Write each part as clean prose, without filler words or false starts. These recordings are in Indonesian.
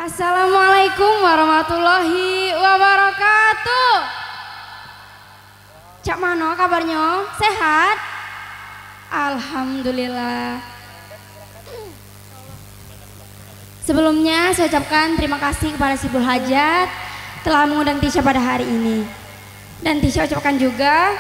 Assalamualaikum warahmatullahi wabarakatuh. Cak mano kabarnya? Sehat? Alhamdulillah. Sebelumnya saya ucapkan terima kasih kepada Sibul Hajat telah mengundang Tisha pada hari ini. Dan Tisha ucapkan juga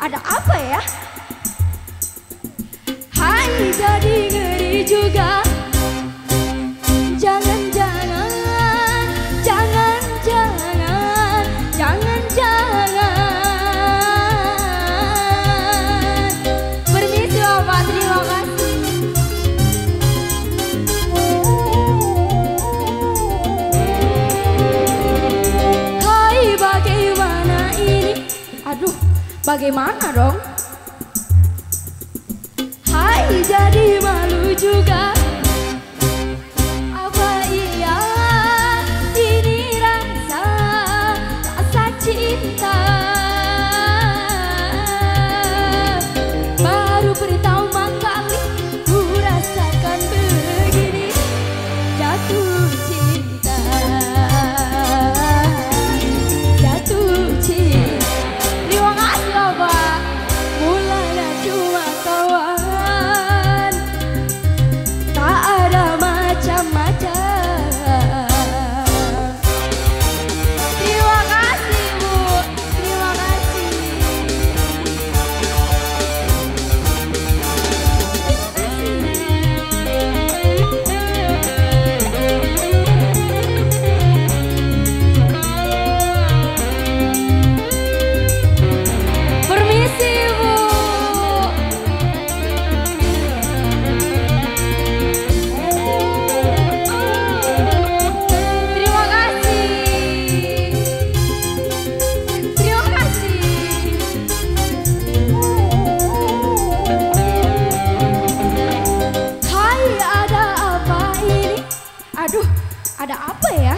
ada apa ya? Hai, jadi ngeri juga. Jangan-jangan, jangan-jangan, jangan-jangan. Permisi Bapak, terima kasih. Hai, bagaimana ini? Aduh, bagaimana dong? Hai, jadi malu juga. Apa iya ini rasa cinta? Baru pertama kali ku rasakan begini, jatuh cinta, jatuh cinta. Terima kasih Bapak. Mulanya cuma kawan, tak ada macam-macam. Terima kasih Bu, terima kasih. Permisi Bu. Terima kasih. Terima kasih. Hai, ada apa ini? Aduh, ada apa ya?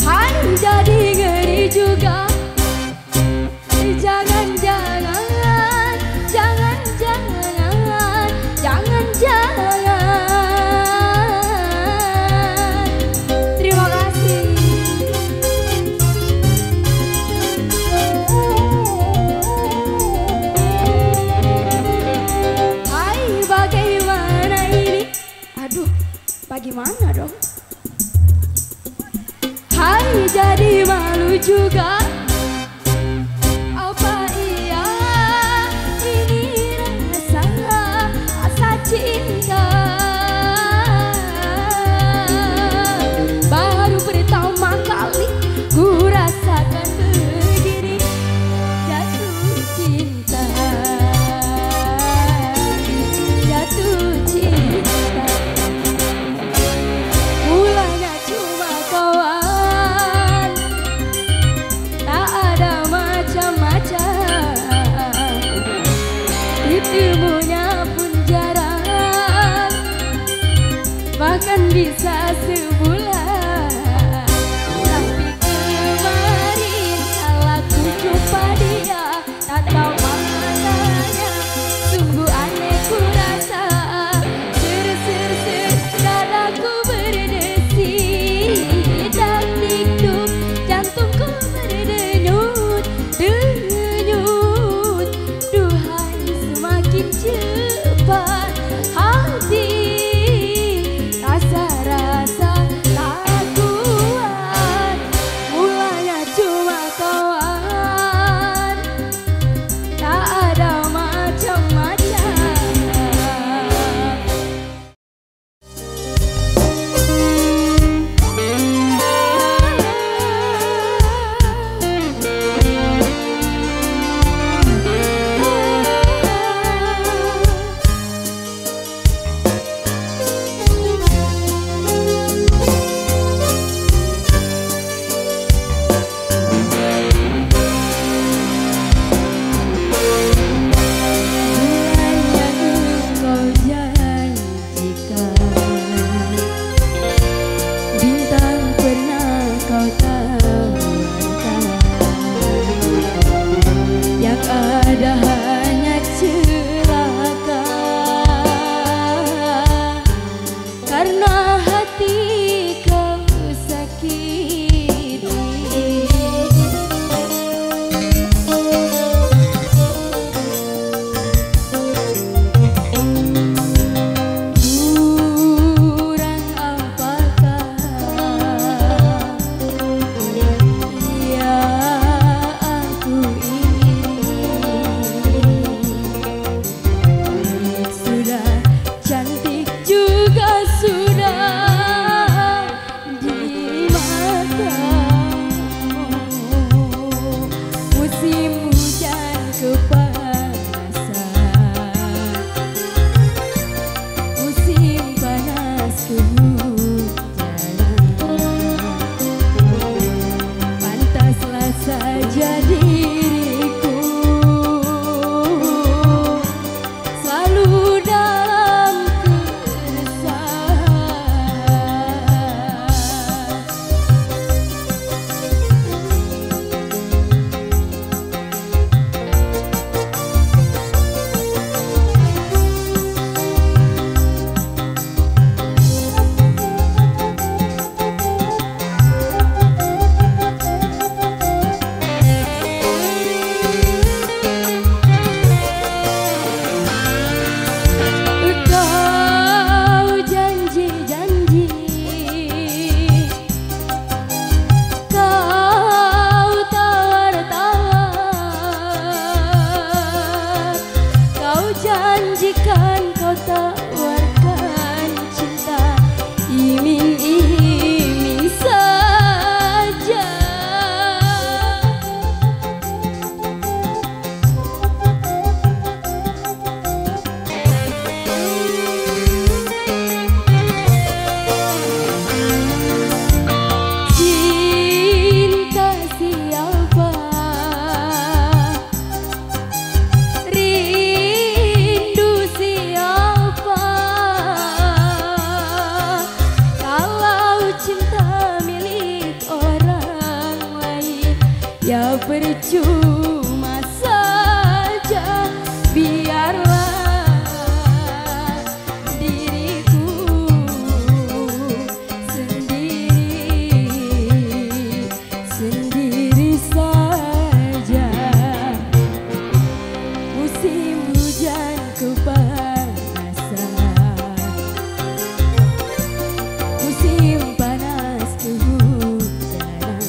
Hai, jadi ngeri juga. Jangan-jangan, jangan-jangan, jangan-jangan. Terima kasih. Hai, bagaimana ini? Aduh, bagaimana dong? Hai, jadi malu juga. Ya percuma saja, biarlah diriku sendiri saja. Musim hujan kepanasan, musim panas kehujanan.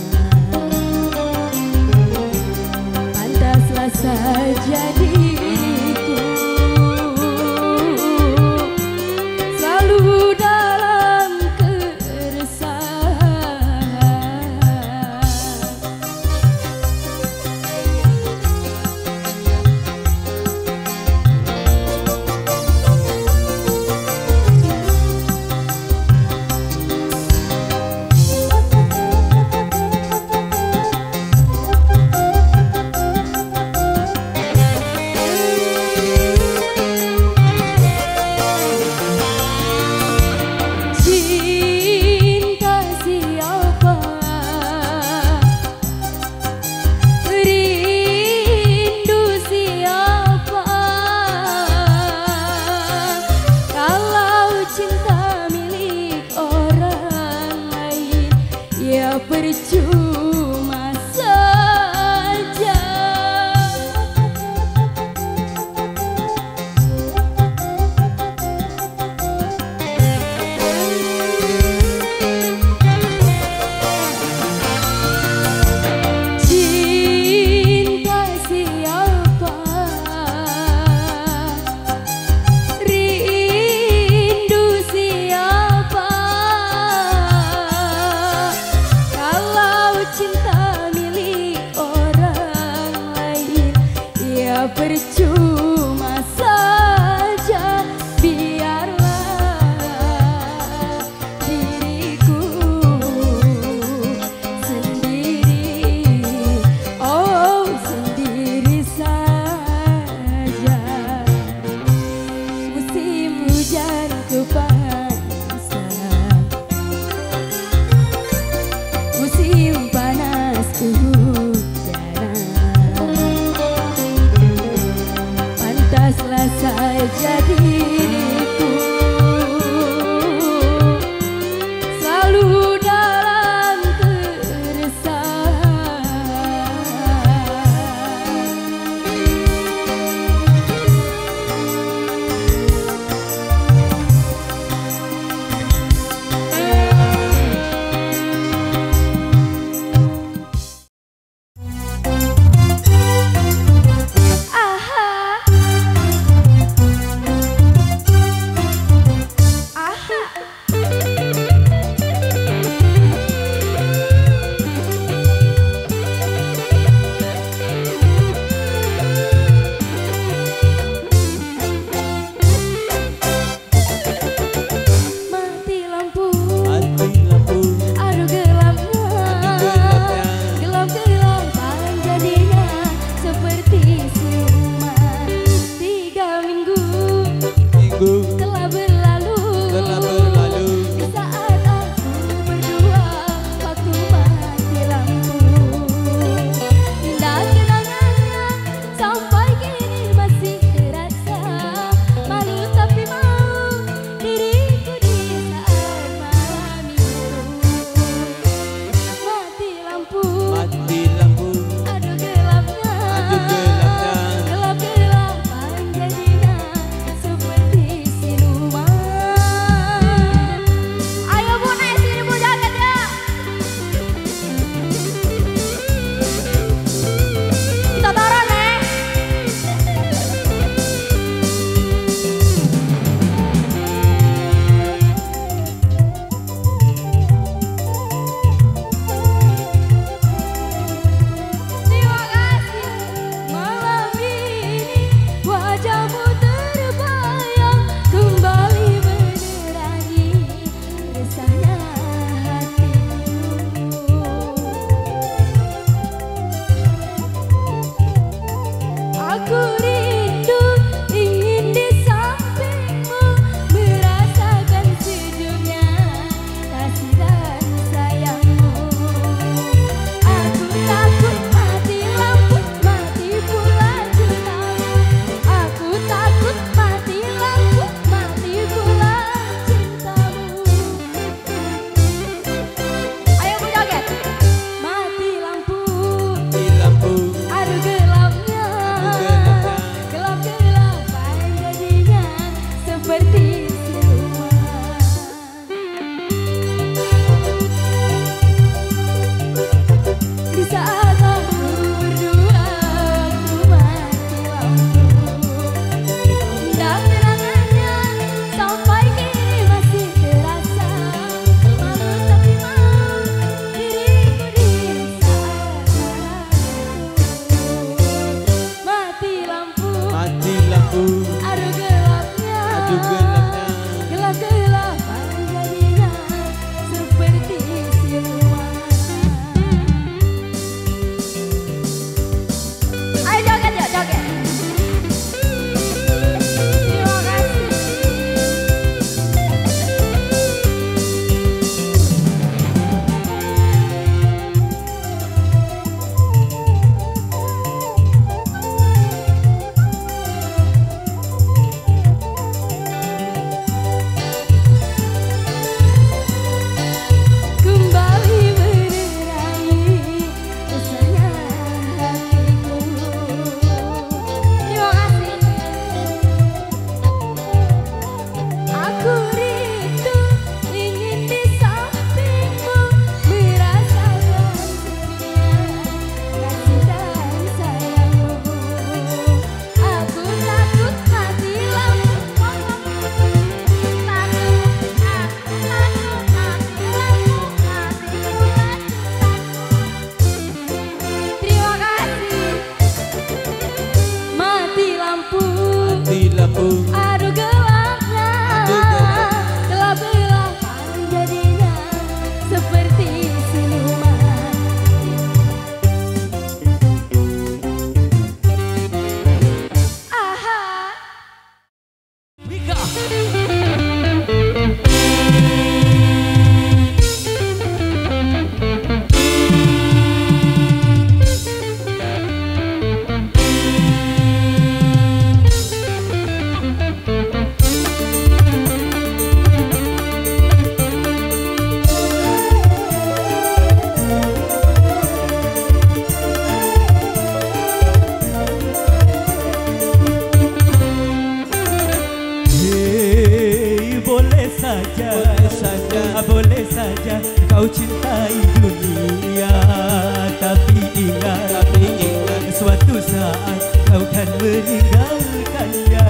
meninggalkannya.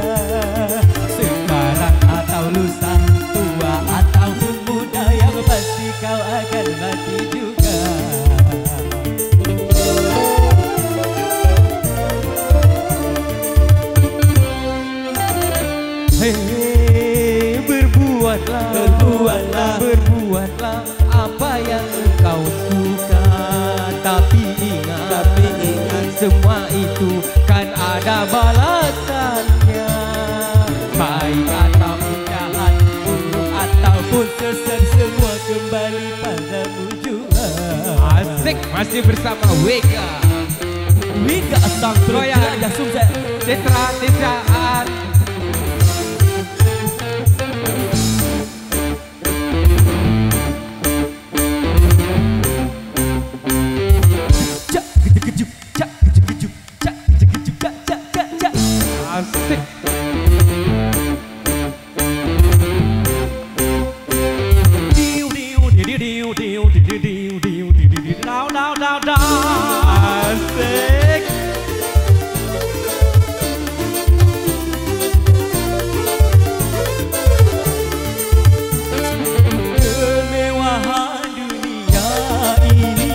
Sekarang atau lusa, tua ataupun muda, yang pasti kau akan mati juga. Hei, berbuatlah apa yang engkau suka. Tapi ingat, semua itu kan ada balasannya. Baik ataupun jahat, buruk ataupun sesat, semua kembali padamu juga. Asik, masih bersama Wega. Wega sang penjelajah sukses. Citra Tisaan. Asik. Asik. Kemewahan dunia ini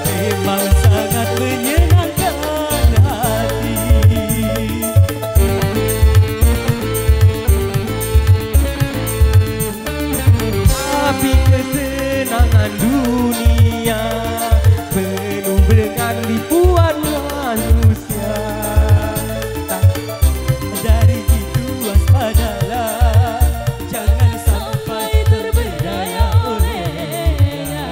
memang sangat menyenangkan hati. Tapi kesenangan dunia penuh dengan tipuan manusia. Dari itu waspadalah, jangan sampai terpedaya olehnya.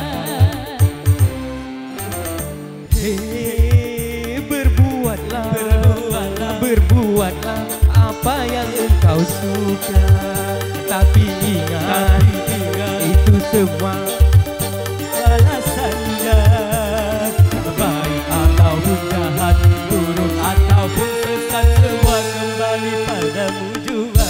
Hei, berbuatlah apa yang engkau suka. Tapi ingat, itu semua balasannya. Baik ataupun jahat, buruk ataupun sesat, semua kembali padamu juga.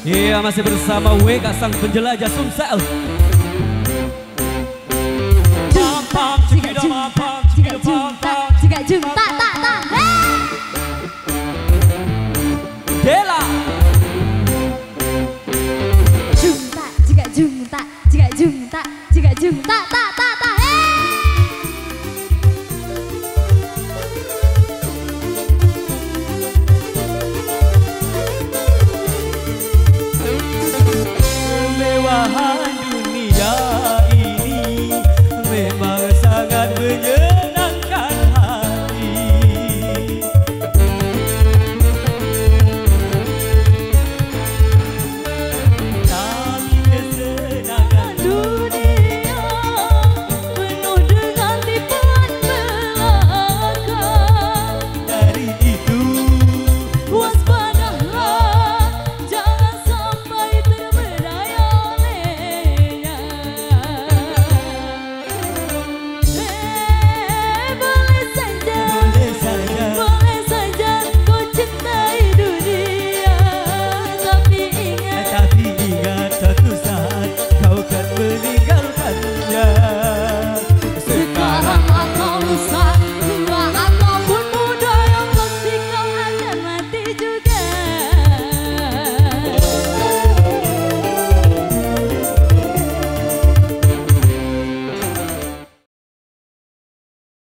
Iya, masih bersama Wega sang penjelajah Sumsel.